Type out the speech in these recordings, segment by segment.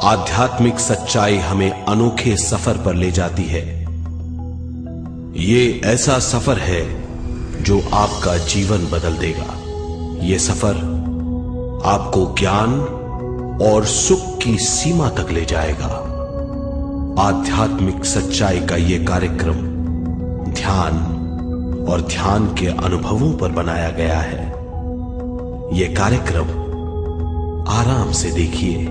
आध्यात्मिक सच्चाई हमें अनोखे सफर पर ले जाती है। ये ऐसा सफर है जो आपका जीवन बदल देगा। ये सफर आपको ज्ञान और सुख की सीमा तक ले जाएगा। आध्यात्मिक सच्चाई का ये कार्यक्रम ध्यान और ध्यान के अनुभवों पर बनाया गया है। ये कार्यक्रम आराम से देखिए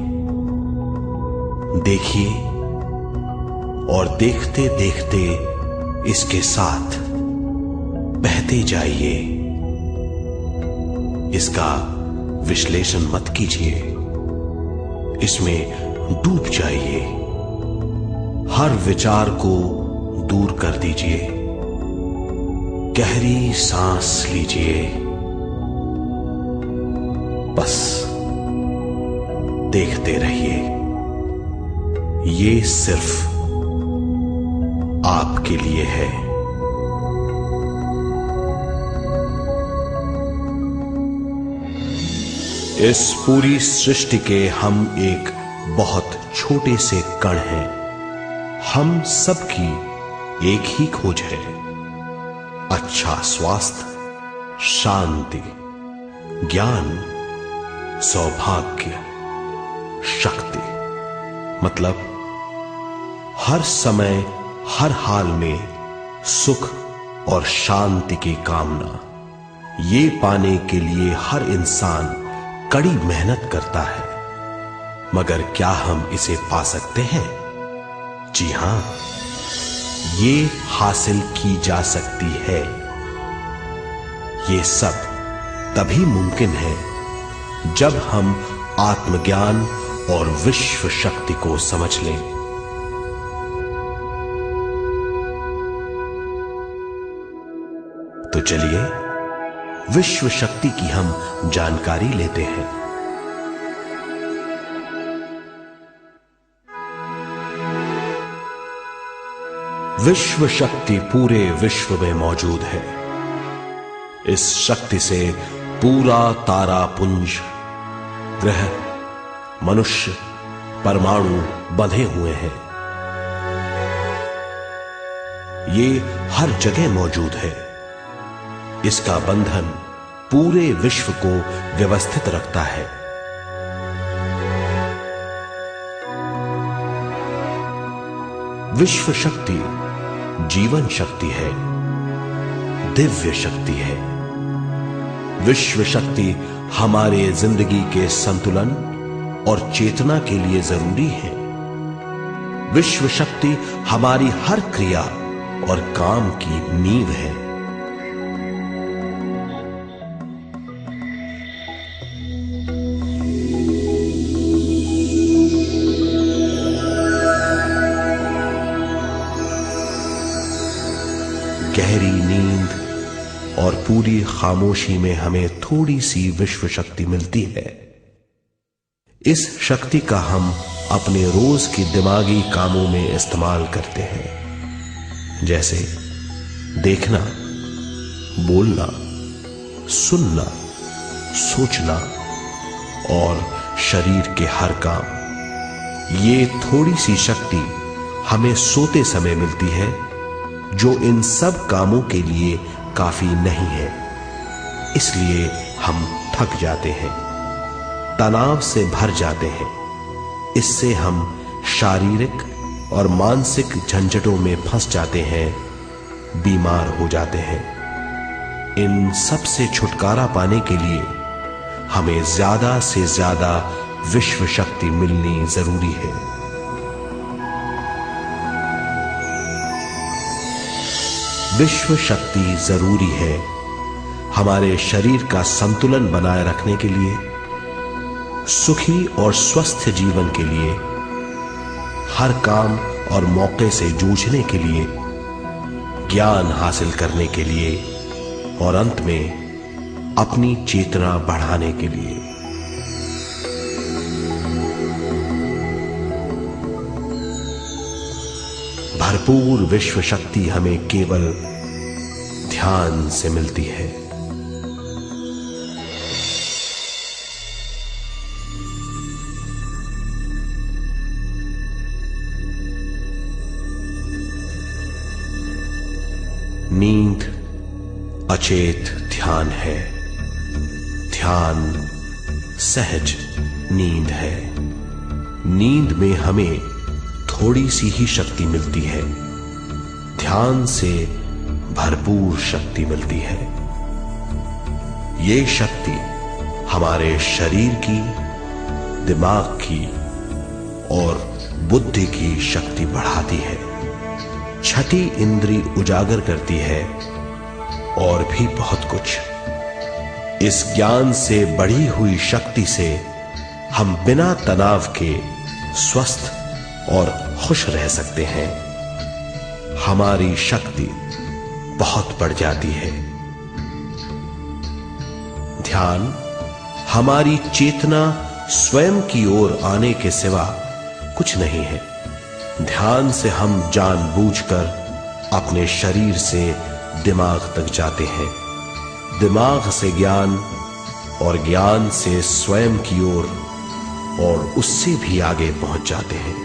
और देखते देखते इसके साथ बहते जाइए। इसका विश्लेषण मत कीजिए, इसमें डूब जाइए। हर विचार को दूर कर दीजिए। गहरी सांस लीजिए। बस देखते रहिए। ये सिर्फ आपके लिए है। इस पूरी सृष्टि के हम एक बहुत छोटे से कण हैं। हम सबकी एक ही खोज है, अच्छा स्वास्थ्य, शांति, ज्ञान, सौभाग्य, शक्ति। मतलब हर समय हर हाल में सुख और शांति की कामना। ये पाने के लिए हर इंसान कड़ी मेहनत करता है, मगर क्या हम इसे पा सकते हैं? जी हां, ये हासिल की जा सकती है। ये सब तभी मुमकिन है जब हम आत्मज्ञान और विश्व शक्ति को समझ लें। तो चलिए विश्व शक्ति की हम जानकारी लेते हैं। विश्व शक्ति पूरे विश्व में मौजूद है। इस शक्ति से पूरा तारापुंज, ग्रह, मनुष्य, परमाणु बंधे हुए हैं। ये हर जगह मौजूद है। इसका बंधन पूरे विश्व को व्यवस्थित रखता है। विश्व शक्ति जीवन शक्ति है, दिव्य शक्ति है। विश्व शक्ति हमारे जिंदगी के संतुलन और चेतना के लिए जरूरी है। विश्व शक्ति हमारी हर क्रिया और काम की नींव है। गहरी नींद और पूरी खामोशी में हमें थोड़ी सी विश्व शक्ति मिलती है। इस शक्ति का हम अपने रोज के दिमागी कामों में इस्तेमाल करते हैं, जैसे देखना, बोलना, सुनना, सोचना और शरीर के हर काम। ये थोड़ी सी शक्ति हमें सोते समय मिलती है, जो इन सब कामों के लिए काफी नहीं है। इसलिए हम थक जाते हैं, तनाव से भर जाते हैं। इससे हम शारीरिक और मानसिक झंझटों में फंस जाते हैं, बीमार हो जाते हैं। इन सब से छुटकारा पाने के लिए हमें ज्यादा से ज्यादा विश्व शक्ति मिलनी जरूरी है। विश्व शक्ति जरूरी है हमारे शरीर का संतुलन बनाए रखने के लिए, सुखी और स्वस्थ जीवन के लिए, हर काम और मौके से जूझने के लिए, ज्ञान हासिल करने के लिए और अंत में अपनी चेतना बढ़ाने के लिए। भरपूर विश्व शक्ति हमें केवल ध्यान से मिलती है। नींद अचेत ध्यान है, ध्यान सहज नींद है। नींद में हमें थोड़ी सी ही शक्ति मिलती है, ध्यान से भरपूर शक्ति मिलती है। ये शक्ति हमारे शरीर की, दिमाग की और बुद्धि की शक्ति बढ़ाती है, छठी इंद्री उजागर करती है और भी बहुत कुछ। इस ज्ञान से बढ़ी हुई शक्ति से हम बिना तनाव के स्वस्थ और खुश रह सकते हैं। हमारी शक्ति बहुत बढ़ जाती है। ध्यान हमारी चेतना स्वयं की ओर आने के सिवा कुछ नहीं है। ध्यान से हम जानबूझकर अपने शरीर से दिमाग तक जाते हैं, दिमाग से ज्ञान और ज्ञान से स्वयं की ओर और उससे भी आगे पहुंच जाते हैं।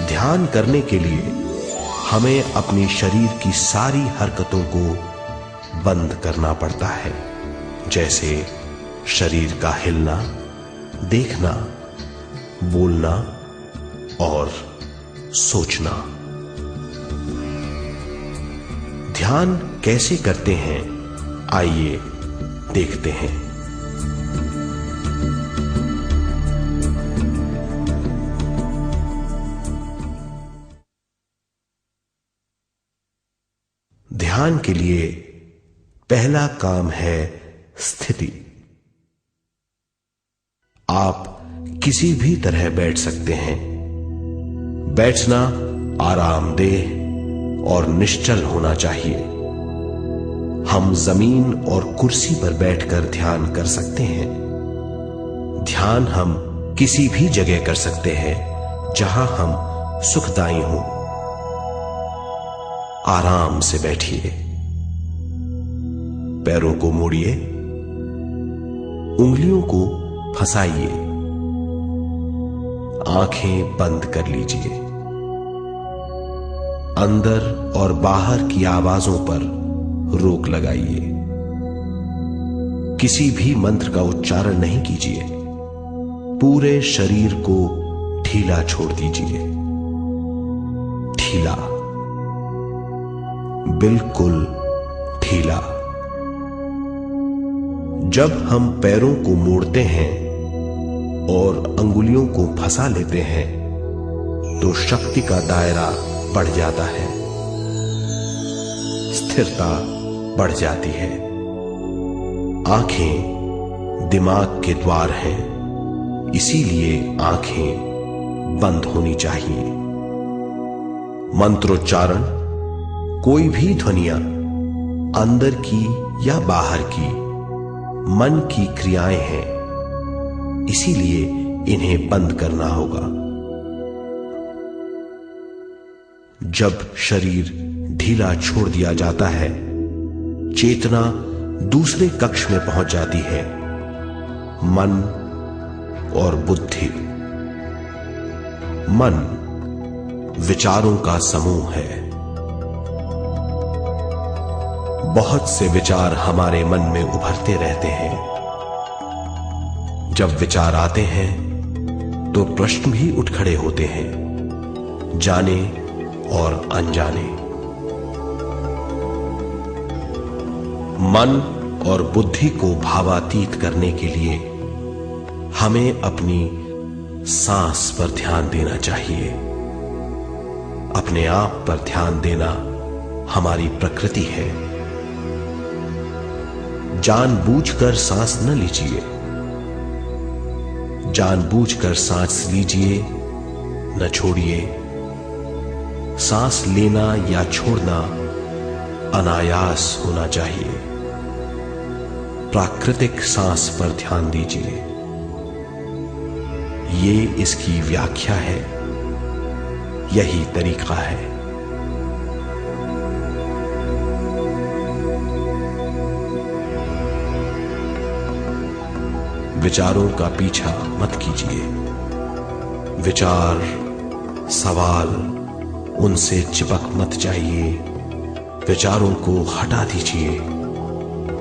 ध्यान करने के लिए हमें अपने शरीर की सारी हरकतों को बंद करना पड़ता है, जैसे शरीर का हिलना, देखना, बोलना और सोचना। ध्यान कैसे करते हैं, आइए देखते हैं। ध्यान के लिए पहला काम है स्थिति। आप किसी भी तरह बैठ सकते हैं। बैठना आरामदेह और निश्चल होना चाहिए। हम जमीन और कुर्सी पर बैठकर ध्यान कर सकते हैं। ध्यान हम किसी भी जगह कर सकते हैं जहां हम सुखदायी हों। आराम से बैठिए, पैरों को मोड़िए, उंगलियों को फंसाइए, आंखें बंद कर लीजिए। अंदर और बाहर की आवाजों पर रोक लगाइए। किसी भी मंत्र का उच्चारण नहीं कीजिए। पूरे शरीर को ढीला छोड़ दीजिए। ढीला, बिल्कुल ढीला। जब हम पैरों को मोड़ते हैं और अंगुलियों को फंसा लेते हैं तो शक्ति का दायरा बढ़ जाता है, स्थिरता बढ़ जाती है। आंखें दिमाग के द्वार हैं, इसीलिए आंखें बंद होनी चाहिए। मंत्रोच्चारण, कोई भी ध्वनियां अंदर की या बाहर की मन की क्रियाएं हैं, इसीलिए इन्हें बंद करना होगा। जब शरीर ढीला छोड़ दिया जाता है, चेतना दूसरे कक्ष में पहुंच जाती है। मन और बुद्धि। मन विचारों का समूह है। बहुत से विचार हमारे मन में उभरते रहते हैं। जब विचार आते हैं तो प्रश्न भी उठ खड़े होते हैं, जाने और अनजाने। मन और बुद्धि को भावातीत करने के लिए हमें अपनी सांस पर ध्यान देना चाहिए। अपने आप पर ध्यान देना हमारी प्रकृति है। जानबूझकर सांस न लीजिए। जानबूझकर सांस लीजिए, न छोड़िए। सांस लेना या छोड़ना अनायास होना चाहिए। प्राकृतिक सांस पर ध्यान दीजिए। ये इसकी व्याख्या है, यही तरीका है। विचारों का पीछा मत कीजिए। विचार, सवाल उनसे चिपक मत जाइए, विचारों को हटा दीजिए,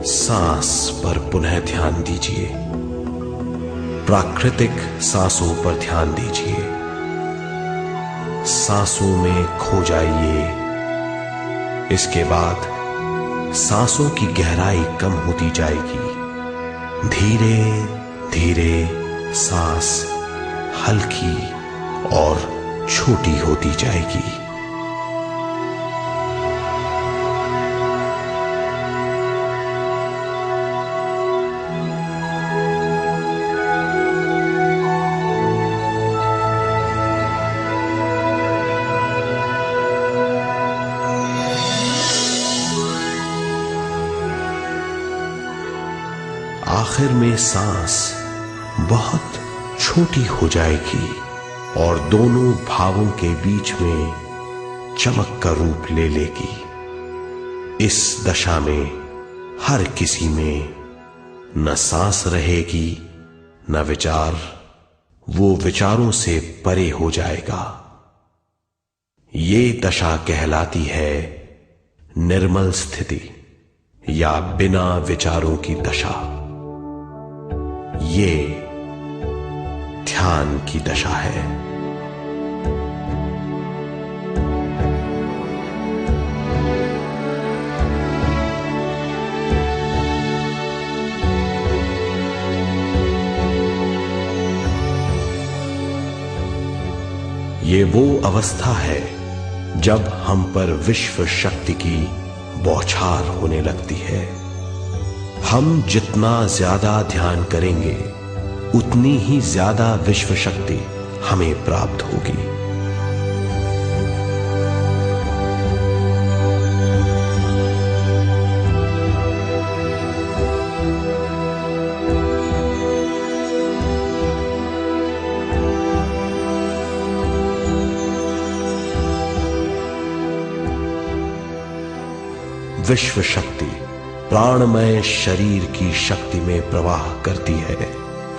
सांस पर पुनः ध्यान दीजिए, प्राकृतिक सांसों पर ध्यान दीजिए, सांसों में खो जाइए। इसके बाद सांसों की गहराई कम होती जाएगी, धीरे धीरे सांस हल्की और छोटी होती जाएगी। आखिर में सांस बहुत छोटी हो जाएगी और दोनों भावों के बीच में चमक का रूप ले लेगी। इस दशा में हर किसी में न सांस रहेगी न विचार, वो विचारों से परे हो जाएगा। ये दशा कहलाती है निर्मल स्थिति या बिना विचारों की दशा। ये ध्यान की दशा है। ये वो अवस्था है जब हम पर विश्व शक्ति की बौछार होने लगती है। हम जितना ज्यादा ध्यान करेंगे उतनी ही ज्यादा विश्व शक्ति हमें प्राप्त होगी। विश्व शक्ति प्राणमय शरीर की शक्ति में प्रवाह करती है।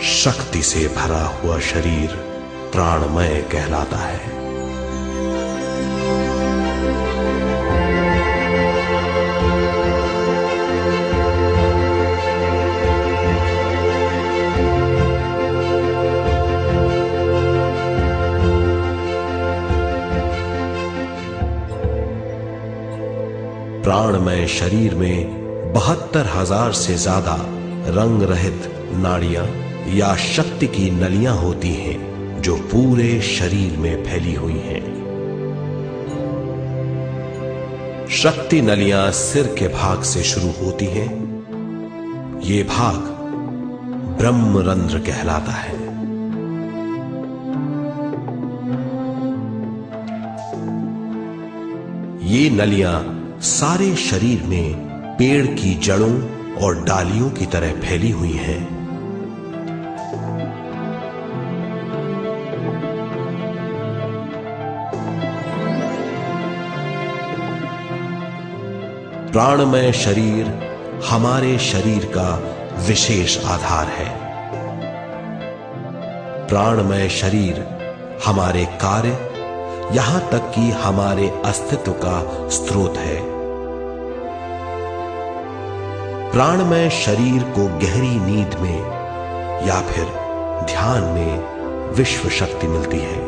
शक्ति से भरा हुआ शरीर प्राणमय कहलाता है। प्राणमय शरीर में 72,000 से ज्यादा रंग रहित नाड़ियां या शक्ति की नलियां होती हैं जो पूरे शरीर में फैली हुई हैं। शक्ति नलियां सिर के भाग से शुरू होती हैं। ये भाग ब्रह्मरंध्र कहलाता है। ये नलियां सारे शरीर में पेड़ की जड़ों और डालियों की तरह फैली हुई हैं। प्राणमय शरीर हमारे शरीर का विशेष आधार है। प्राणमय शरीर हमारे कार्य, यहां तक कि हमारे अस्तित्व का स्रोत है। प्राणमय शरीर को गहरी नींद में या फिर ध्यान में विश्व शक्ति मिलती है।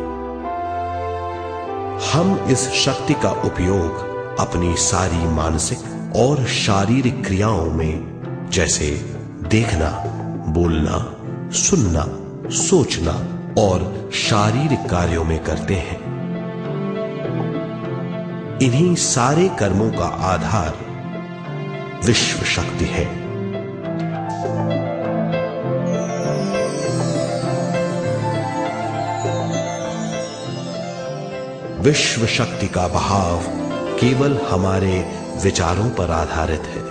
हम इस शक्ति का उपयोग अपनी सारी मानसिक और शारीरिक क्रियाओं में, जैसे देखना, बोलना, सुनना, सोचना और शारीरिक कार्यों में करते हैं। इन्हीं सारे कर्मों का आधार विश्व शक्ति है। विश्व शक्ति का बहाव केवल हमारे विचारों पर आधारित है।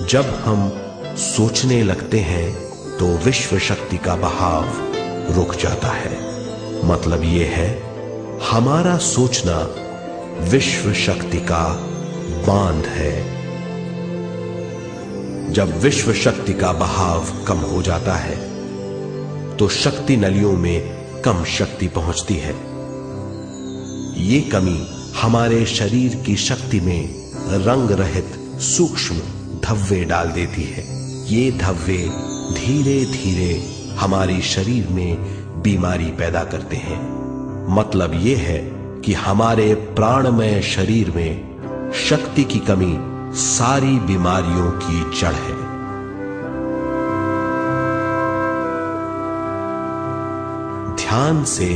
जब हम सोचने लगते हैं तो विश्व शक्ति का बहाव रुक जाता है। मतलब यह है, हमारा सोचना विश्व शक्ति का बांध है। जब विश्व शक्ति का बहाव कम हो जाता है तो शक्ति नलियों में कम शक्ति पहुंचती है। ये कमी हमारे शरीर की शक्ति में रंग रहित सूक्ष्म धब्बे डाल देती है। ये धब्बे धीरे धीरे हमारे शरीर में बीमारी पैदा करते हैं। मतलब ये है कि हमारे प्राणमय शरीर में शक्ति की कमी सारी बीमारियों की जड़ है। ध्यान से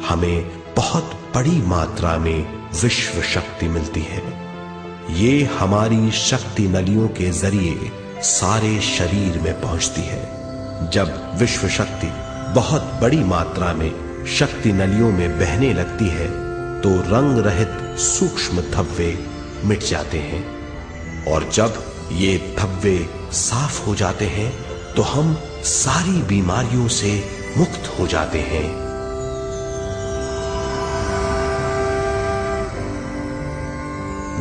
हमें बहुत बड़ी मात्रा में विश्व शक्ति मिलती है। ये हमारी शक्ति नलियों के जरिए सारे शरीर में पहुंचती है। जब विश्व शक्ति बहुत बड़ी मात्रा में शक्ति नलियों में बहने लगती है तो रंग रहित सूक्ष्म धब्बे मिट जाते हैं, और जब ये धब्बे साफ हो जाते हैं तो हम सारी बीमारियों से मुक्त हो जाते हैं।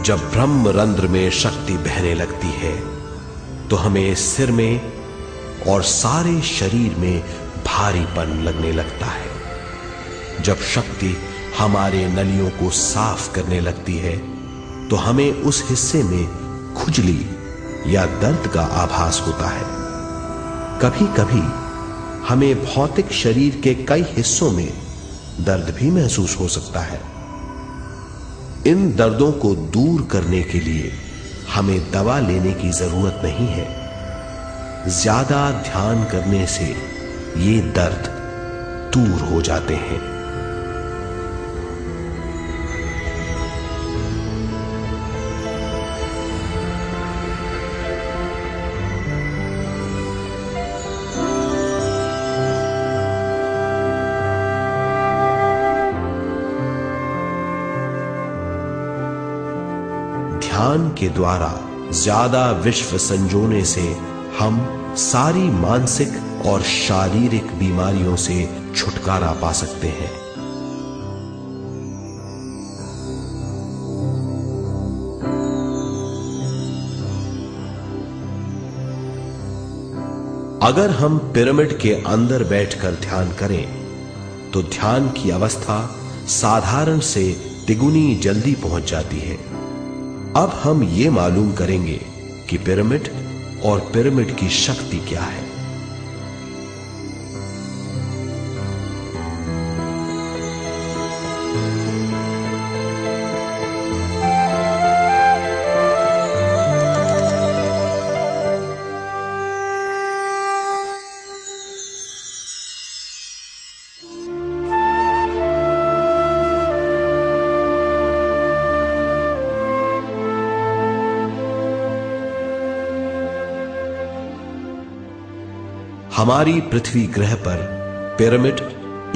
जब ब्रह्म रंध्र में शक्ति बहने लगती है तो हमें सिर में और सारे शरीर में भारीपन लगने लगता है। जब शक्ति हमारे नलियों को साफ करने लगती है तो हमें उस हिस्से में खुजली या दर्द का आभास होता है। कभी कभी हमें भौतिक शरीर के कई हिस्सों में दर्द भी महसूस हो सकता है। इन दर्दों को दूर करने के लिए हमें दवा लेने की जरूरत नहीं है। ज्यादा ध्यान करने से ये दर्द दूर हो जाते हैं। ध्यान के द्वारा ज्यादा विश्व संजोने से हम सारी मानसिक और शारीरिक बीमारियों से छुटकारा पा सकते हैं। अगर हम पिरामिड के अंदर बैठकर ध्यान करें तो ध्यान की अवस्था साधारण से तिगुनी जल्दी पहुंच जाती है। अब हम ये मालूम करेंगे कि पिरामिड और पिरामिड की शक्ति क्या है। हमारी पृथ्वी ग्रह पर पिरामिड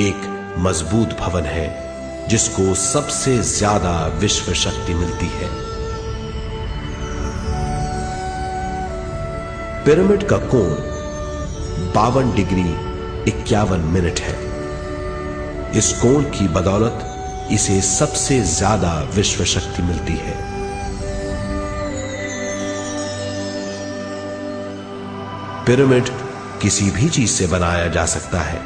एक मजबूत भवन है जिसको सबसे ज्यादा विश्व शक्ति मिलती है। पिरामिड का कोण 52 डिग्री 51 मिनट है। इस कोण की बदौलत इसे सबसे ज्यादा विश्व शक्ति मिलती है। पिरामिड किसी भी चीज से बनाया जा सकता है।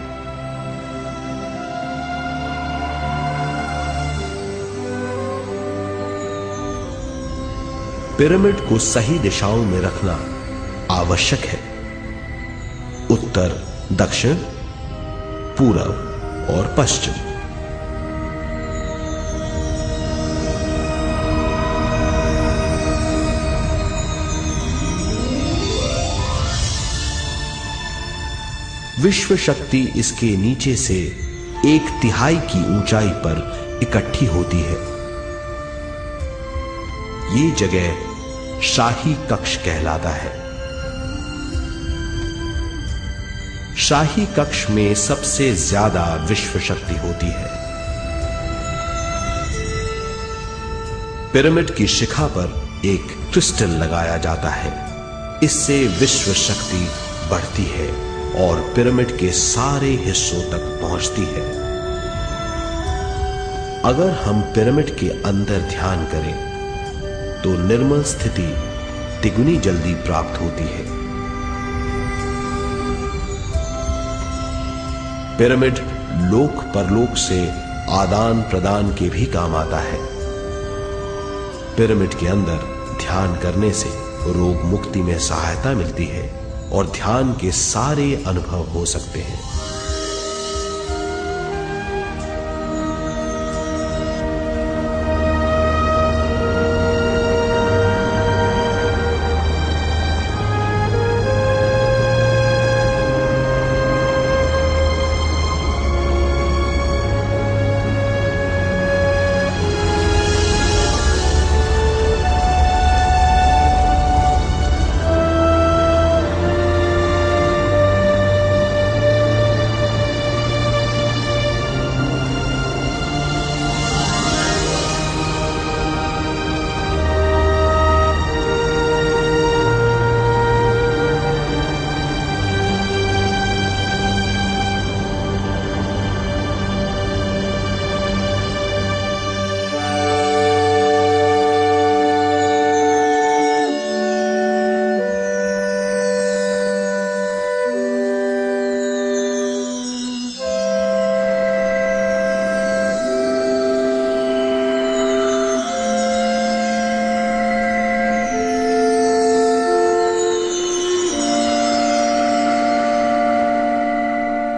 पिरामिड को सही दिशाओं में रखना आवश्यक है। उत्तर, दक्षिण, पूरब और पश्चिम। विश्व शक्ति इसके नीचे से 1/3 की ऊंचाई पर इकट्ठी होती है। ये जगह शाही कक्ष कहलाता है। शाही कक्ष में सबसे ज्यादा विश्व शक्ति होती है। पिरामिड की शिखा पर एक क्रिस्टल लगाया जाता है। इससे विश्व शक्ति बढ़ती है और पिरामिड के सारे हिस्सों तक पहुंचती है। अगर हम पिरामिड के अंदर ध्यान करें तो निर्मल स्थिति तिगुनी जल्दी प्राप्त होती है। पिरामिड लोक परलोक से आदान प्रदान के भी काम आता है। पिरामिड के अंदर ध्यान करने से रोग मुक्ति में सहायता मिलती है और ध्यान के सारे अनुभव हो सकते हैं।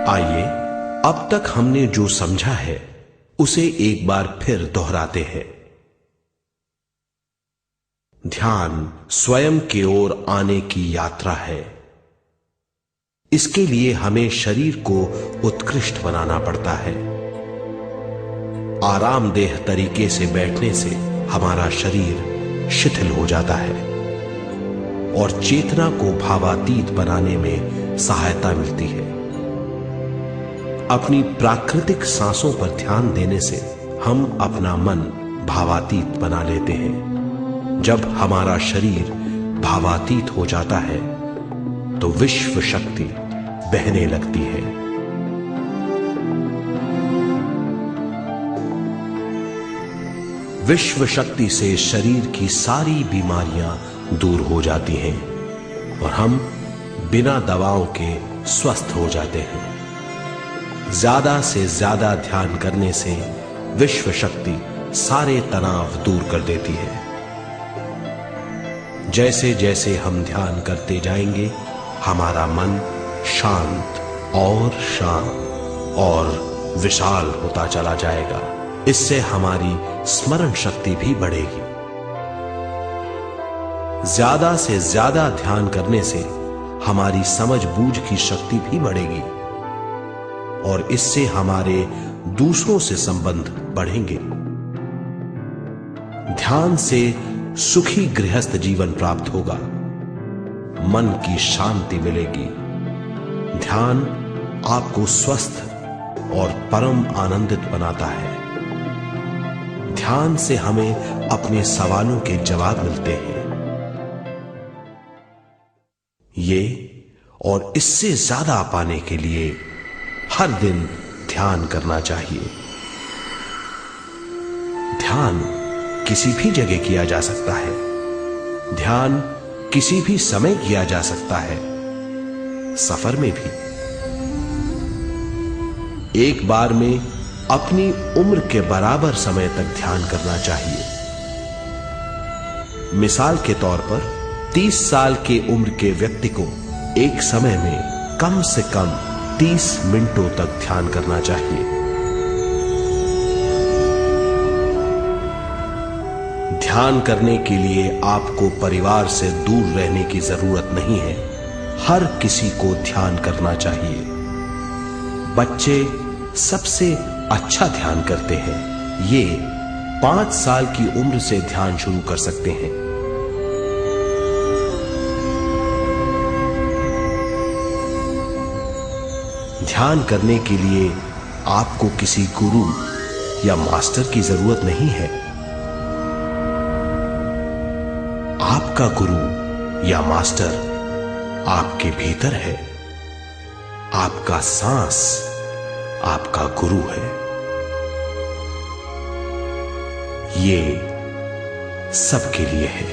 आइए अब तक हमने जो समझा है उसे एक बार फिर दोहराते हैं। ध्यान स्वयं की ओर आने की यात्रा है। इसके लिए हमें शरीर को उत्कृष्ट बनाना पड़ता है। आरामदेह तरीके से बैठने से हमारा शरीर शिथिल हो जाता है और चेतना को भावातीत बनाने में सहायता मिलती है। अपनी प्राकृतिक सांसों पर ध्यान देने से हम अपना मन भावातीत बना लेते हैं। जब हमारा शरीर भावातीत हो जाता है तो विश्व शक्ति बहने लगती है। विश्व शक्ति से शरीर की सारी बीमारियां दूर हो जाती हैं और हम बिना दवाओं के स्वस्थ हो जाते हैं। ज्यादा से ज्यादा ध्यान करने से विश्व शक्ति सारे तनाव दूर कर देती है। जैसे जैसे हम ध्यान करते जाएंगे हमारा मन शांत और विशाल होता चला जाएगा। इससे हमारी स्मरण शक्ति भी बढ़ेगी। ज्यादा से ज्यादा ध्यान करने से हमारी समझ बूझ की शक्ति भी बढ़ेगी और इससे हमारे दूसरों से संबंध बढ़ेंगे। ध्यान से सुखी गृहस्थ जीवन प्राप्त होगा, मन की शांति मिलेगी। ध्यान आपको स्वस्थ और परम आनंदित बनाता है। ध्यान से हमें अपने सवालों के जवाब मिलते हैं। ये और इससे ज्यादा पाने के लिए हर दिन ध्यान करना चाहिए। ध्यान किसी भी जगह किया जा सकता है। ध्यान किसी भी समय किया जा सकता है, सफर में भी। एक बार में अपनी उम्र के बराबर समय तक ध्यान करना चाहिए। मिसाल के तौर पर 30 साल के उम्र के व्यक्ति को एक समय में कम से कम 30 मिनटों तक ध्यान करना चाहिए। ध्यान करने के लिए आपको परिवार से दूर रहने की जरूरत नहीं है। हर किसी को ध्यान करना चाहिए। बच्चे सबसे अच्छा ध्यान करते हैं। ये 5 साल की उम्र से ध्यान शुरू कर सकते हैं। ध्यान करने के लिए आपको किसी गुरु या मास्टर की जरूरत नहीं है। आपका गुरु या मास्टर आपके भीतर है। आपका सांस आपका गुरु है। ये सबके लिए है।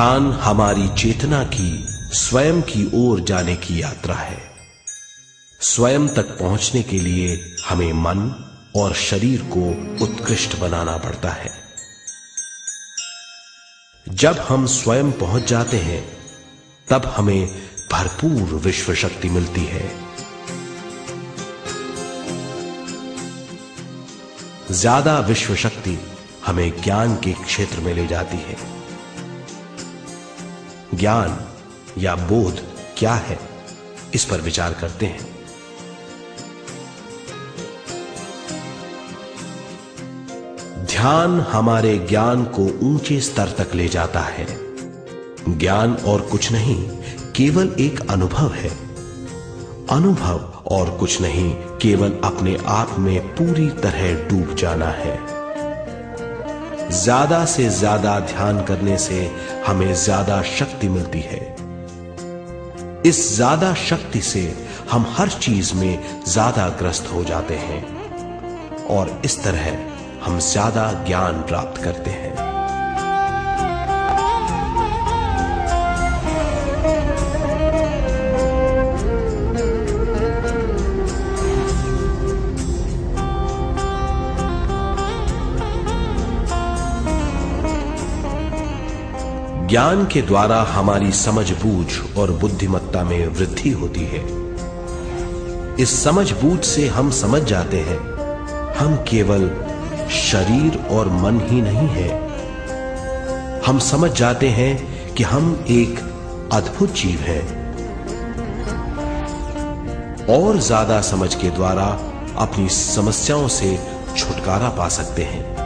ध्यान हमारी चेतना की स्वयं की ओर जाने की यात्रा है। स्वयं तक पहुंचने के लिए हमें मन और शरीर को उत्कृष्ट बनाना पड़ता है। जब हम स्वयं पहुंच जाते हैं तब हमें भरपूर विश्व शक्ति मिलती है। ज्यादा विश्व शक्ति हमें ज्ञान के क्षेत्र में ले जाती है। ज्ञान या बोध क्या है, इस पर विचार करते हैं। ध्यान हमारे ज्ञान को ऊंचे स्तर तक ले जाता है। ज्ञान और कुछ नहीं, केवल एक अनुभव है। अनुभव और कुछ नहीं, केवल अपने आप में पूरी तरह डूब जाना है। ज्यादा से ज्यादा ध्यान करने से हमें ज्यादा शक्ति मिलती है। इस ज्यादा शक्ति से हम हर चीज में ज्यादा ग्रस्त हो जाते हैं और इस तरह हम ज्यादा ज्ञान प्राप्त करते हैं। ज्ञान के द्वारा हमारी समझबूझ और बुद्धिमत्ता में वृद्धि होती है। इस समझबूझ से हम समझ जाते हैं हम केवल शरीर और मन ही नहीं है। हम समझ जाते हैं कि हम एक अद्भुत जीव हैं। और ज्यादा समझ के द्वारा अपनी समस्याओं से छुटकारा पा सकते हैं।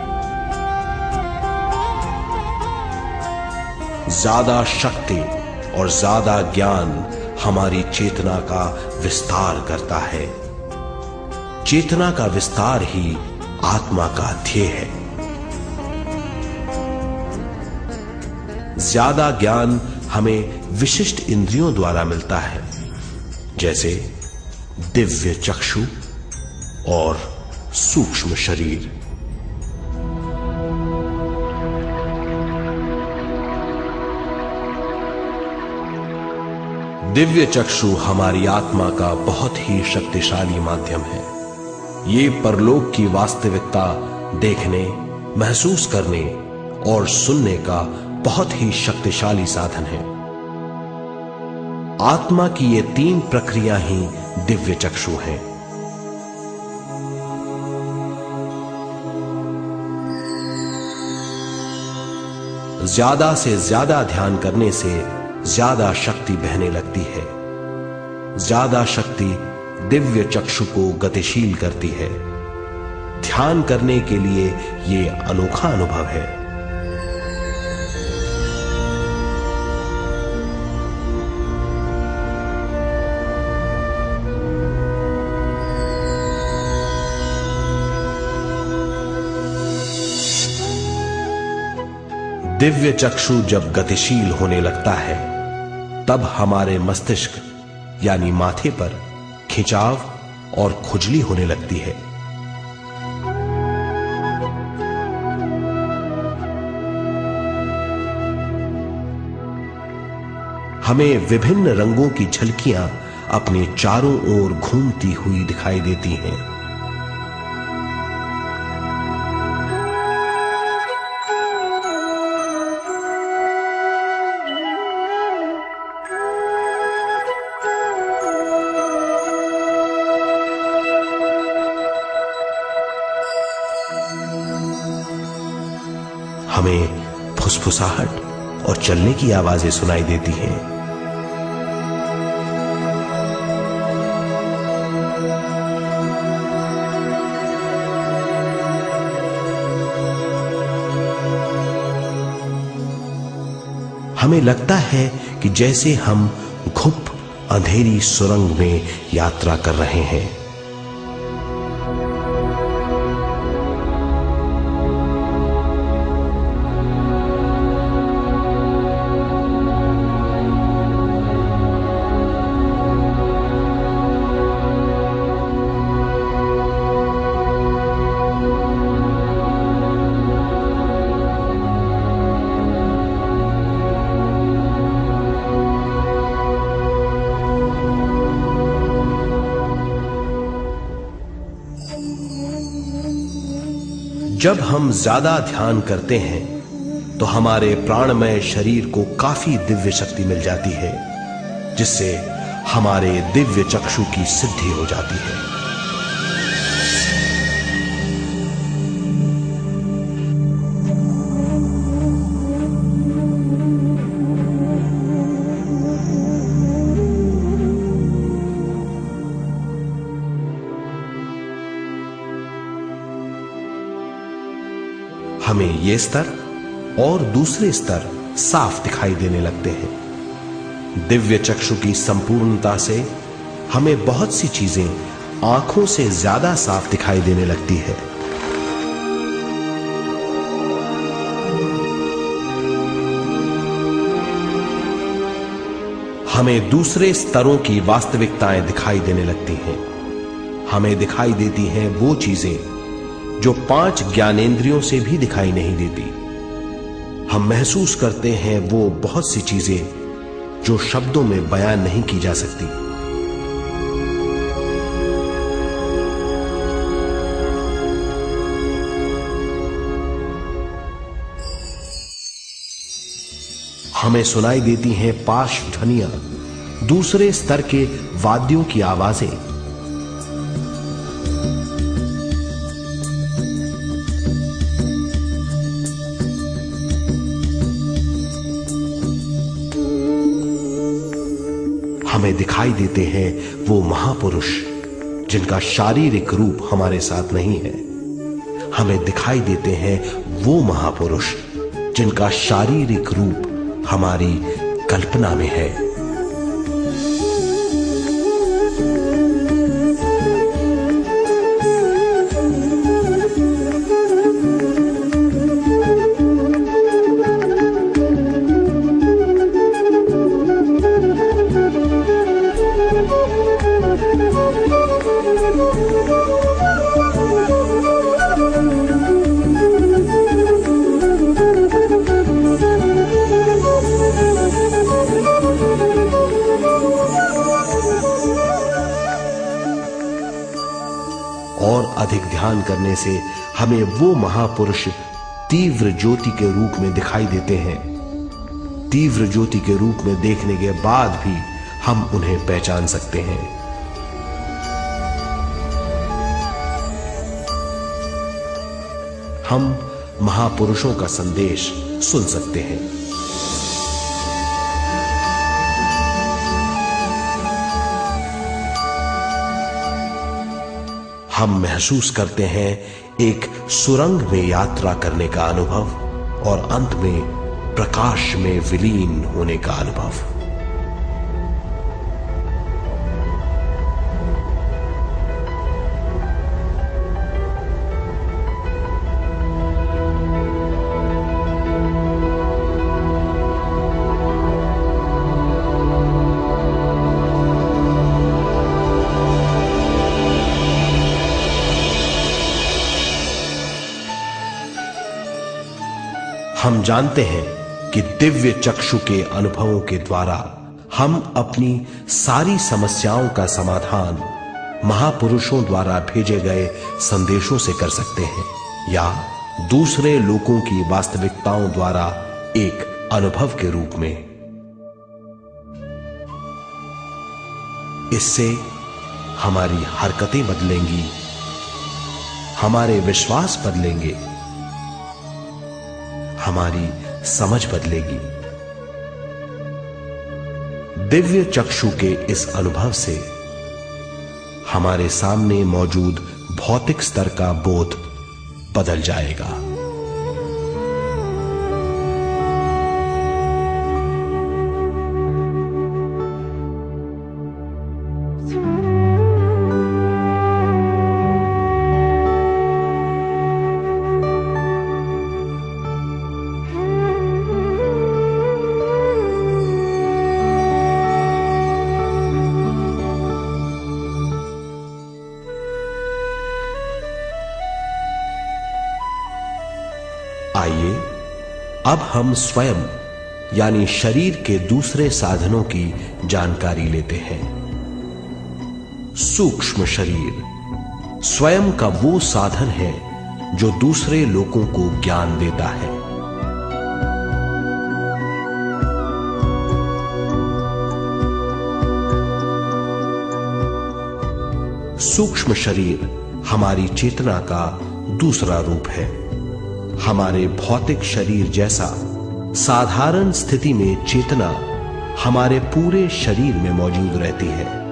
ज्यादा शक्ति और ज्यादा ज्ञान हमारी चेतना का विस्तार करता है। चेतना का विस्तार ही आत्मा का ध्येय है। ज्यादा ज्ञान हमें विशिष्ट इंद्रियों द्वारा मिलता है, जैसे दिव्य चक्षु और सूक्ष्म शरीर। दिव्य चक्षु हमारी आत्मा का बहुत ही शक्तिशाली माध्यम है। ये परलोक की वास्तविकता देखने, महसूस करने और सुनने का बहुत ही शक्तिशाली साधन है। आत्मा की ये तीन प्रक्रिया ही दिव्य चक्षु हैं। ज्यादा से ज्यादा ध्यान करने से ज्यादा शक्ति बहने लगती है। ज्यादा शक्ति दिव्य चक्षु को गतिशील करती है। ध्यान करने के लिए यह अनोखा अनुभव है। दिव्य चक्षु जब गतिशील होने लगता है तब हमारे मस्तिष्क यानी माथे पर खिंचाव और खुजली होने लगती है। हमें विभिन्न रंगों की झलकियां अपने चारों ओर घूमती हुई दिखाई देती हैं। हमें फुसफुसाहट और चलने की आवाजें सुनाई देती हैं। हमें लगता है कि जैसे हम घुप अंधेरी सुरंग में यात्रा कर रहे हैं। जब हम ज्यादा ध्यान करते हैं तो हमारे प्राणमय शरीर को काफी दिव्य शक्ति मिल जाती है, जिससे हमारे दिव्य चक्षु की सिद्धि हो जाती है। हमें ये स्तर और दूसरे स्तर साफ दिखाई देने लगते हैं। दिव्य चक्षु की संपूर्णता से हमें बहुत सी चीजें आंखों से ज्यादा साफ दिखाई देने लगती है। हमें दूसरे स्तरों की वास्तविकताएं दिखाई देने लगती हैं। हमें दिखाई देती हैं वो चीजें जो 5 ज्ञानेंद्रियों से भी दिखाई नहीं देती। हम महसूस करते हैं वो बहुत सी चीजें जो शब्दों में बयान नहीं की जा सकती। हमें सुनाई देती हैं पार्श्व ध्वनियां, दूसरे स्तर के वाद्यों की आवाजें। हमें दिखाई देते हैं वो महापुरुष जिनका शारीरिक रूप हमारे साथ नहीं है। हमें दिखाई देते हैं वो महापुरुष जिनका शारीरिक रूप हमारी कल्पना में है। और अधिक ध्यान करने से हमें वो महापुरुष तीव्र ज्योति के रूप में दिखाई देते हैं। तीव्र ज्योति के रूप में देखने के बाद भी हम उन्हें पहचान सकते हैं। हम महापुरुषों का संदेश सुन सकते हैं। हम महसूस करते हैं एक सुरंग में यात्रा करने का अनुभव और अंत में प्रकाश में विलीन होने का अनुभव। हम जानते हैं कि दिव्य चक्षु के अनुभवों के द्वारा हम अपनी सारी समस्याओं का समाधान महापुरुषों द्वारा भेजे गए संदेशों से कर सकते हैं, या दूसरे लोगों की वास्तविकताओं द्वारा एक अनुभव के रूप में। इससे हमारी हरकतें बदलेंगी, हमारे विश्वास बदलेंगे, हमारी समझ बदलेगी। दिव्य चक्षु के इस अनुभव से हमारे सामने मौजूद भौतिक स्तर का बोध बदल जाएगा। आइए अब हम स्वयं यानी शरीर के दूसरे साधनों की जानकारी लेते हैं। सूक्ष्म शरीर स्वयं का वो साधन है जो दूसरे लोगों को ज्ञान देता है। सूक्ष्म शरीर हमारी चेतना का दूसरा रूप है। हमारे भौतिक शरीर जैसा साधारण स्थिति में चेतना हमारे पूरे शरीर में मौजूद रहती है।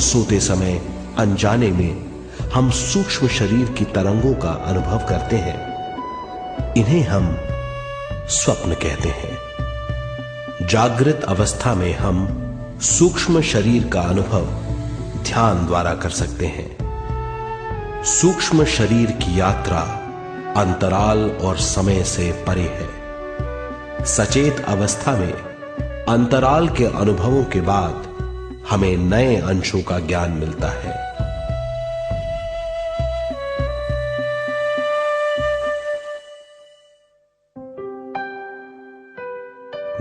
सोते समय अनजाने में हम सूक्ष्म शरीर की तरंगों का अनुभव करते हैं। इन्हें हम स्वप्न कहते हैं। जागृत अवस्था में हम सूक्ष्म शरीर का अनुभव ध्यान द्वारा कर सकते हैं। सूक्ष्म शरीर की यात्रा अंतराल और समय से परे है। सचेत अवस्था में अंतराल के अनुभवों के बाद हमें नए अंशों का ज्ञान मिलता है।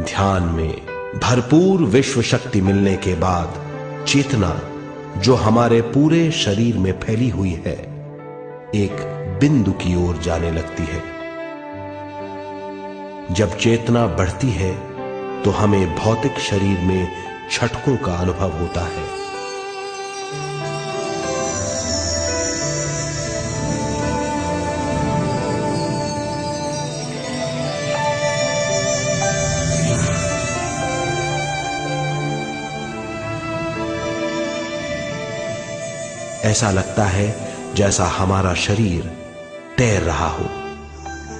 ध्यान में भरपूर विश्व शक्ति मिलने के बाद चेतना जो हमारे पूरे शरीर में फैली हुई है, एक बिंदु की ओर जाने लगती है। जब चेतना बढ़ती है तो हमें भौतिक शरीर में झटकों का अनुभव होता है। ऐसा लगता है जैसा हमारा शरीर तैर रहा हो।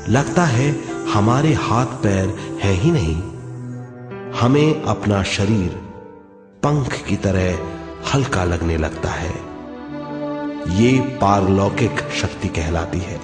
लगता है हमारे हाथ पैर हैं ही नहीं। हमें अपना शरीर पंख की तरह हल्का लगने लगता है। ये पारलौकिक शक्ति कहलाती है।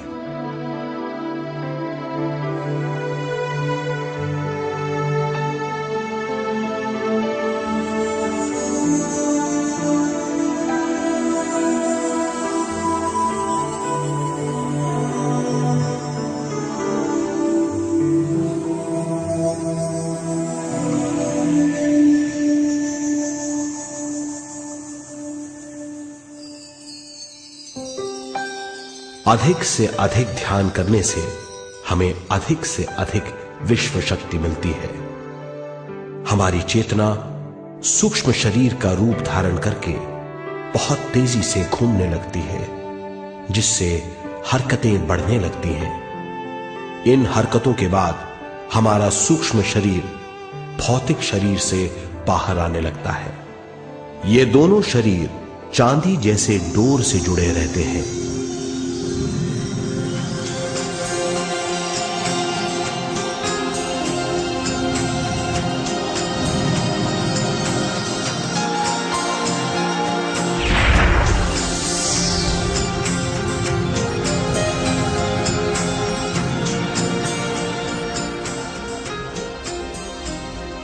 अधिक से अधिक ध्यान करने से हमें अधिक से अधिक विश्व शक्ति मिलती है। हमारी चेतना सूक्ष्म शरीर का रूप धारण करके बहुत तेजी से घूमने लगती है, जिससे हरकतें बढ़ने लगती हैं। इन हरकतों के बाद हमारा सूक्ष्म शरीर भौतिक शरीर से बाहर आने लगता है। ये दोनों शरीर चांदी जैसे डोर से जुड़े रहते हैं।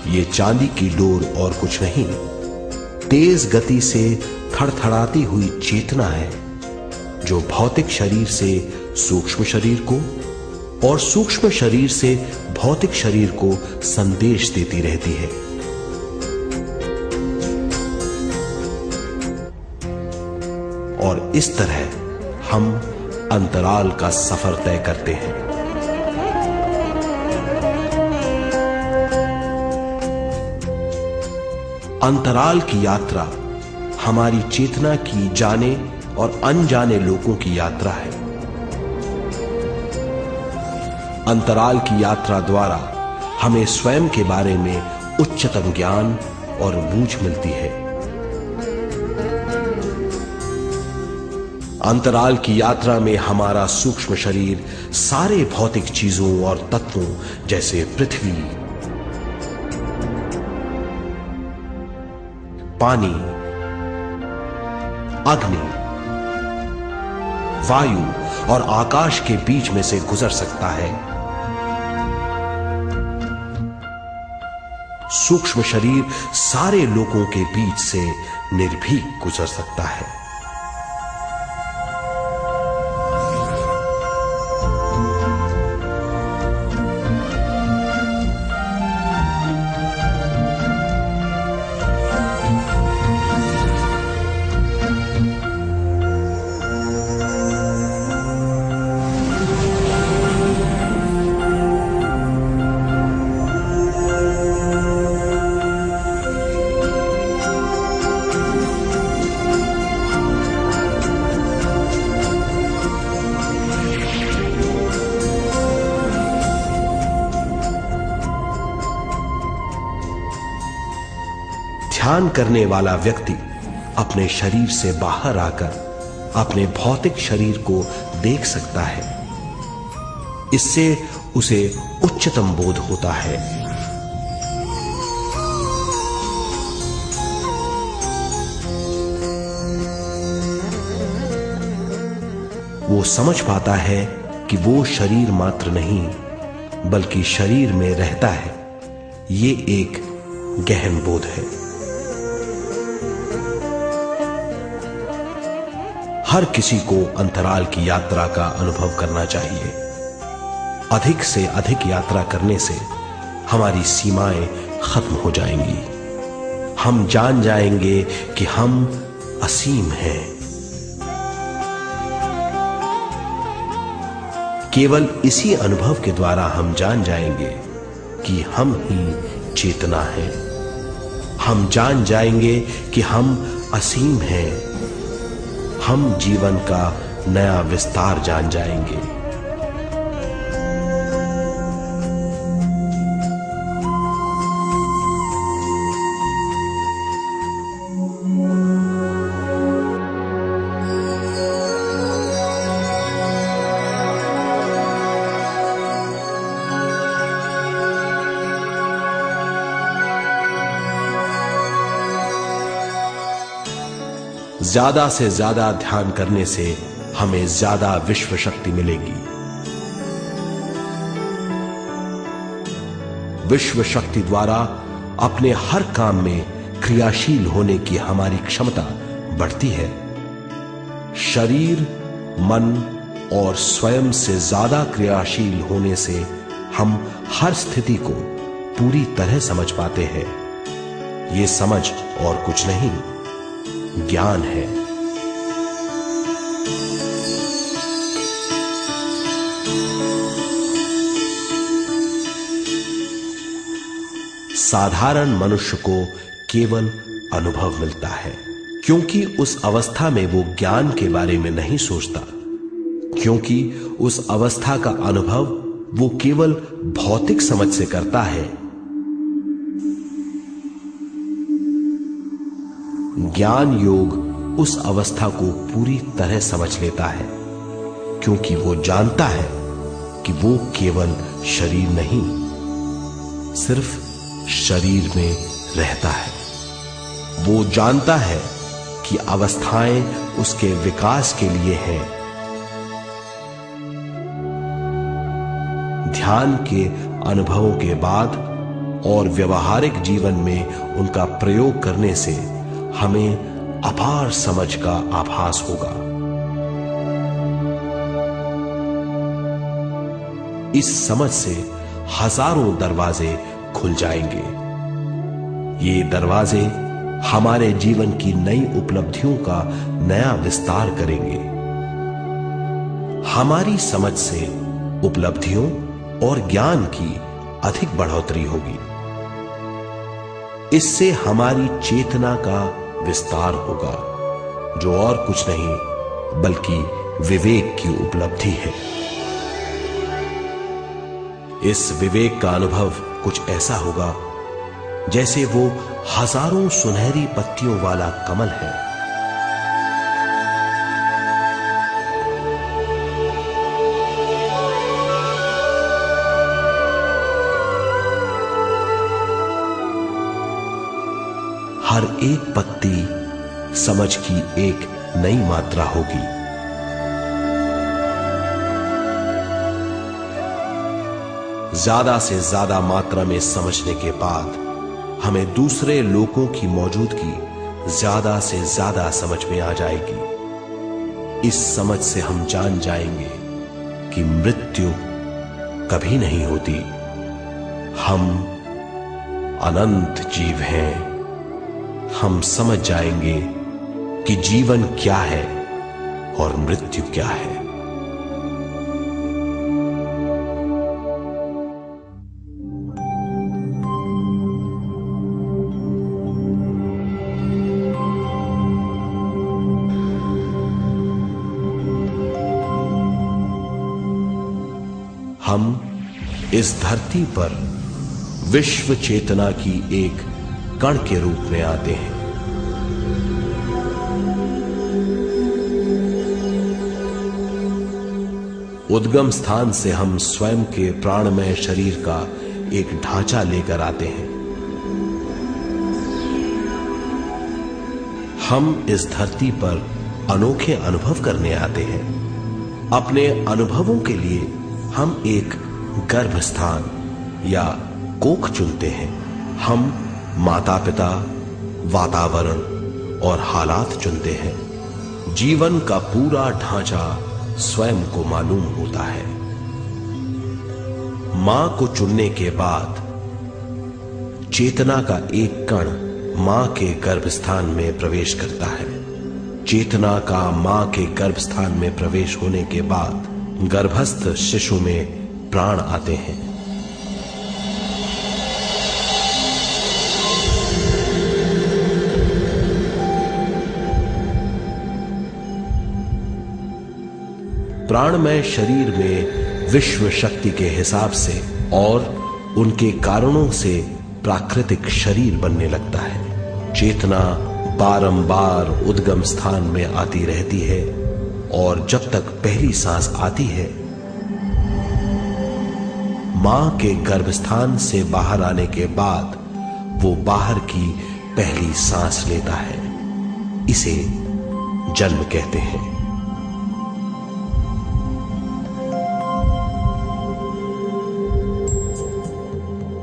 ये चांदी की डोर और कुछ नहीं, तेज गति से थड़थड़ाती हुई चेतना है, जो भौतिक शरीर से सूक्ष्म शरीर को और सूक्ष्म शरीर से भौतिक शरीर को संदेश देती रहती है। और इस तरह हम अंतराल का सफर तय करते हैं। अंतराल की यात्रा हमारी चेतना की जाने और अनजाने लोगों की यात्रा है। अंतराल की यात्रा द्वारा हमें स्वयं के बारे में उच्चतम ज्ञान और बूझ मिलती है। अंतराल की यात्रा में हमारा सूक्ष्म शरीर सारे भौतिक चीजों और तत्वों जैसे पृथ्वी, पानी, अग्नि, वायु और आकाश के बीच में से गुजर सकता है। सूक्ष्म शरीर सारे लोगों के बीच से निर्भीक गुजर सकता है। ध्यान करने वाला व्यक्ति अपने शरीर से बाहर आकर अपने भौतिक शरीर को देख सकता है। इससे उसे उच्चतम बोध होता है। वो समझ पाता है कि वो शरीर मात्र नहीं बल्कि शरीर में रहता है। ये एक गहन बोध है। हर किसी को अंतराल की यात्रा का अनुभव करना चाहिए। अधिक से अधिक यात्रा करने से हमारी सीमाएं खत्म हो जाएंगी। हम जान जाएंगे कि हम असीम हैं। केवल इसी अनुभव के द्वारा हम जान जाएंगे कि हम ही चेतना है। हम जान जाएंगे कि हम असीम हैं। हम जीवन का नया विस्तार जान जाएंगे। ज्यादा से ज्यादा ध्यान करने से हमें ज्यादा विश्व शक्ति मिलेगी। विश्व शक्ति द्वारा अपने हर काम में क्रियाशील होने की हमारी क्षमता बढ़ती है। शरीर, मन और स्वयं से ज्यादा क्रियाशील होने से हम हर स्थिति को पूरी तरह समझ पाते हैं। ये समझ और कुछ नहीं, ज्ञान है। साधारण मनुष्य को केवल अनुभव मिलता है, क्योंकि उस अवस्था में वो ज्ञान के बारे में नहीं सोचता, क्योंकि उस अवस्था का अनुभव वो केवल भौतिक समझ से करता है। ज्ञान योग उस अवस्था को पूरी तरह समझ लेता है, क्योंकि वो जानता है कि वो केवल शरीर नहीं, सिर्फ शरीर में रहता है। वो जानता है कि अवस्थाएं उसके विकास के लिए हैं। ध्यान के अनुभवों के बाद और व्यवहारिक जीवन में उनका प्रयोग करने से हमें अपार समझ का आभास होगा। इस समझ से हजारों दरवाजे खुल जाएंगे। ये दरवाजे हमारे जीवन की नई उपलब्धियों का नया विस्तार करेंगे। हमारी समझ से उपलब्धियों और ज्ञान की अधिक बढ़ोतरी होगी। इससे हमारी चेतना का विस्तार होगा, जो और कुछ नहीं बल्कि विवेक की उपलब्धि है। इस विवेक का अनुभव कुछ ऐसा होगा जैसे वो हजारों सुनहरी पत्तियों वाला कमल है। हर एक पत्ती समझ की एक नई मात्रा होगी। ज्यादा से ज्यादा मात्रा में समझने के बाद हमें दूसरे लोगों की मौजूदगी ज्यादा से ज्यादा समझ में आ जाएगी। इस समझ से हम जान जाएंगे कि मृत्यु कभी नहीं होती। हम अनंत जीव हैं। हम समझ जाएंगे कि जीवन क्या है और मृत्यु क्या है। हम इस धरती पर विश्व चेतना की एक कण के रूप में आते हैं। उद्गम स्थान से हम स्वयं के प्राणमय शरीर का एक ढांचा लेकर आते हैं। हम इस धरती पर अनोखे अनुभव करने आते हैं। अपने अनुभवों के लिए हम एक गर्भ स्थान या कोख चुनते हैं। हम माता पिता, वातावरण और हालात चुनते हैं। जीवन का पूरा ढांचा स्वयं को मालूम होता है। मां को चुनने के बाद चेतना का एक कण मां के गर्भस्थान में प्रवेश करता है। चेतना का मां के गर्भस्थान में प्रवेश होने के बाद गर्भस्थ शिशु में प्राण आते हैं। प्राणमय शरीर में विश्व शक्ति के हिसाब से और उनके कारणों से प्राकृतिक शरीर बनने लगता है। चेतना बारंबार उद्गम स्थान में आती रहती है और जब तक पहली सांस आती है, मां के गर्भस्थान से बाहर आने के बाद वो बाहर की पहली सांस लेता है। इसे जन्म कहते हैं।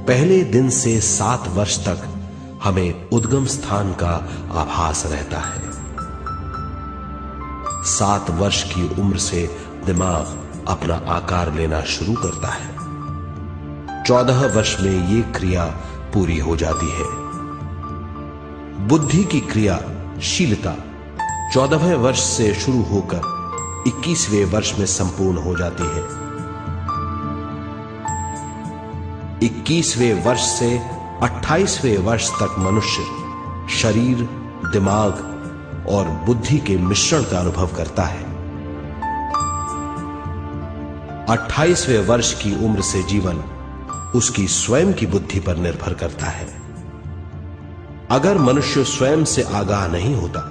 पहले दिन से 7 वर्ष तक हमें उद्गम स्थान का आभास रहता है। 7 वर्ष की उम्र से दिमाग अपना आकार लेना शुरू करता है। 14 वर्ष में ये क्रिया पूरी हो जाती है। बुद्धि की क्रियाशीलता 14वें वर्ष से शुरू होकर 21वें वर्ष में संपूर्ण हो जाती है। 21वें वर्ष से 28वें वर्ष तक मनुष्य शरीर, दिमाग और बुद्धि के मिश्रण का अनुभव करता है। 28वें वर्ष की उम्र से जीवन उसकी स्वयं की बुद्धि पर निर्भर करता है। अगर मनुष्य स्वयं से आगाह नहीं होता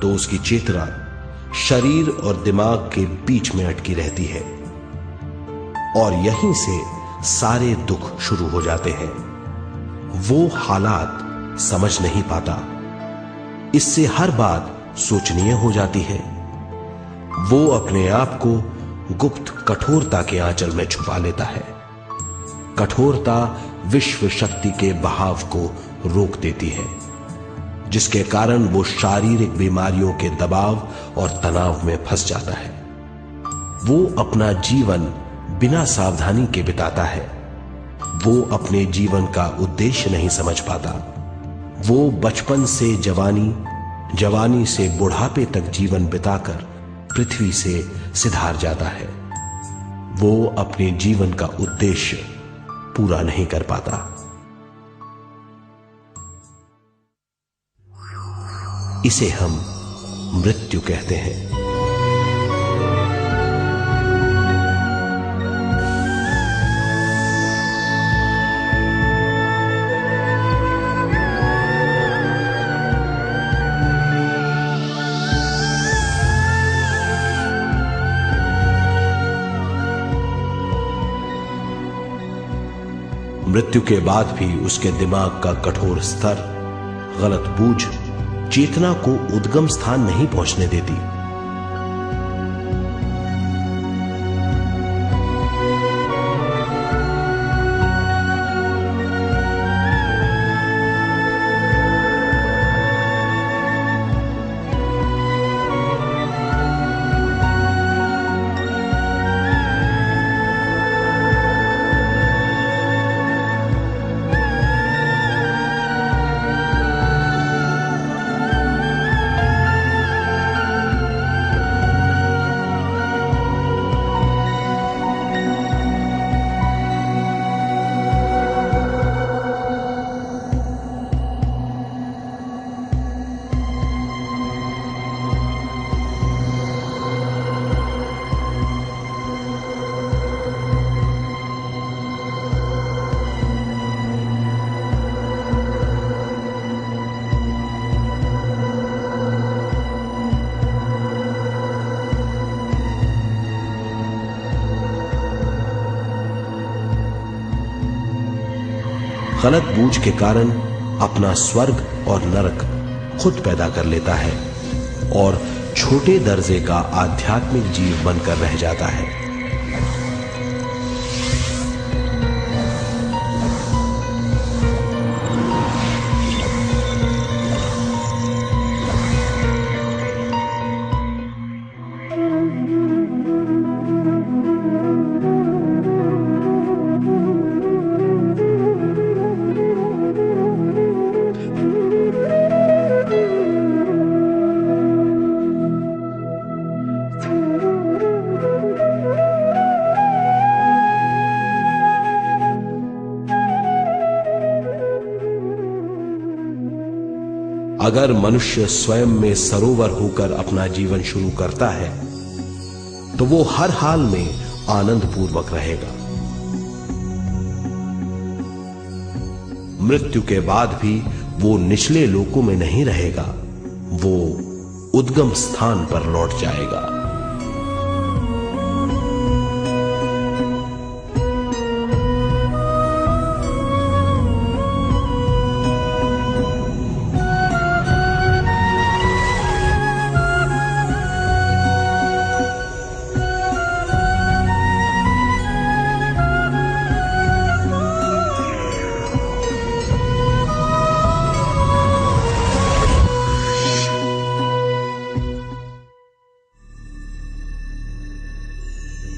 तो उसकी चेतना शरीर और दिमाग के बीच में अटकी रहती है और यहीं से सारे दुख शुरू हो जाते हैं। वो हालात समझ नहीं पाता, इससे हर बात सोचनीय हो जाती है। वो अपने आप को गुप्त कठोरता के आंचल में छुपा लेता है। कठोरता विश्व शक्ति के बहाव को रोक देती है, जिसके कारण वो शारीरिक बीमारियों के दबाव और तनाव में फंस जाता है। वो अपना जीवन बिना सावधानी के बिताता है। वो अपने जीवन का उद्देश्य नहीं समझ पाता। वो बचपन से जवानी, जवानी से बुढ़ापे तक जीवन बिताकर पृथ्वी से सिधार जाता है। वो अपने जीवन का उद्देश्य पूरा नहीं कर पाता। इसे हम मृत्यु कहते हैं। मृत्यु के बाद भी उसके दिमाग का कठोर स्तर, गलत बूझ चेतना को उद्गम स्थान नहीं पहुंचने देती। गलत बूझ के कारण अपना स्वर्ग और नरक खुद पैदा कर लेता है और छोटे दर्जे का आध्यात्मिक जीव बनकर रह जाता है। अगर मनुष्य स्वयं में सरोवर होकर अपना जीवन शुरू करता है तो वो हर हाल में आनंद पूर्वक रहेगा। मृत्यु के बाद भी वो निचले लोकों में नहीं रहेगा, वो उद्गम स्थान पर लौट जाएगा।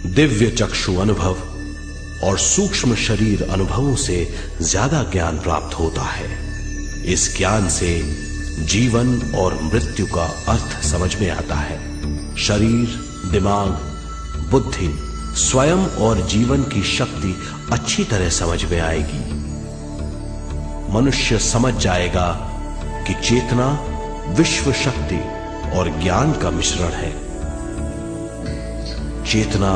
दिव्य चक्षु अनुभव और सूक्ष्म शरीर अनुभवों से ज्यादा ज्ञान प्राप्त होता है। इस ज्ञान से जीवन और मृत्यु का अर्थ समझ में आता है। शरीर, दिमाग, बुद्धि, स्वयं और जीवन की शक्ति अच्छी तरह समझ में आएगी। मनुष्य समझ जाएगा कि चेतना विश्व शक्ति और ज्ञान का मिश्रण है। चेतना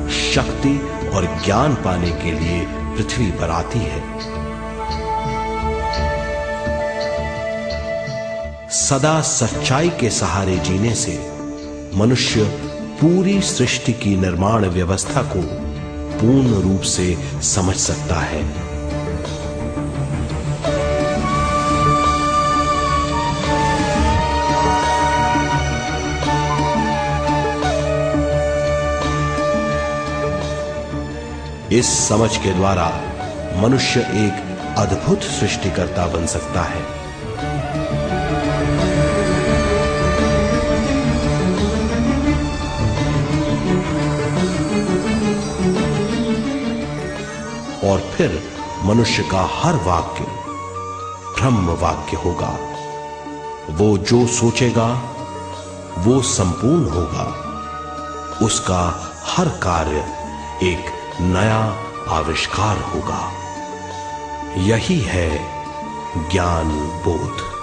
शक्ति और ज्ञान पाने के लिए पृथ्वी पर आती है। सदा सच्चाई के सहारे जीने से मनुष्य पूरी सृष्टि की निर्माण व्यवस्था को पूर्ण रूप से समझ सकता है। इस समझ के द्वारा मनुष्य एक अद्भुत सृष्टिकर्ता बन सकता है। और फिर मनुष्य का हर वाक्य ब्रह्म वाक्य होगा। वो जो सोचेगा वो संपूर्ण होगा। उसका हर कार्य एक नया आविष्कार होगा। यही है ज्ञान बोध।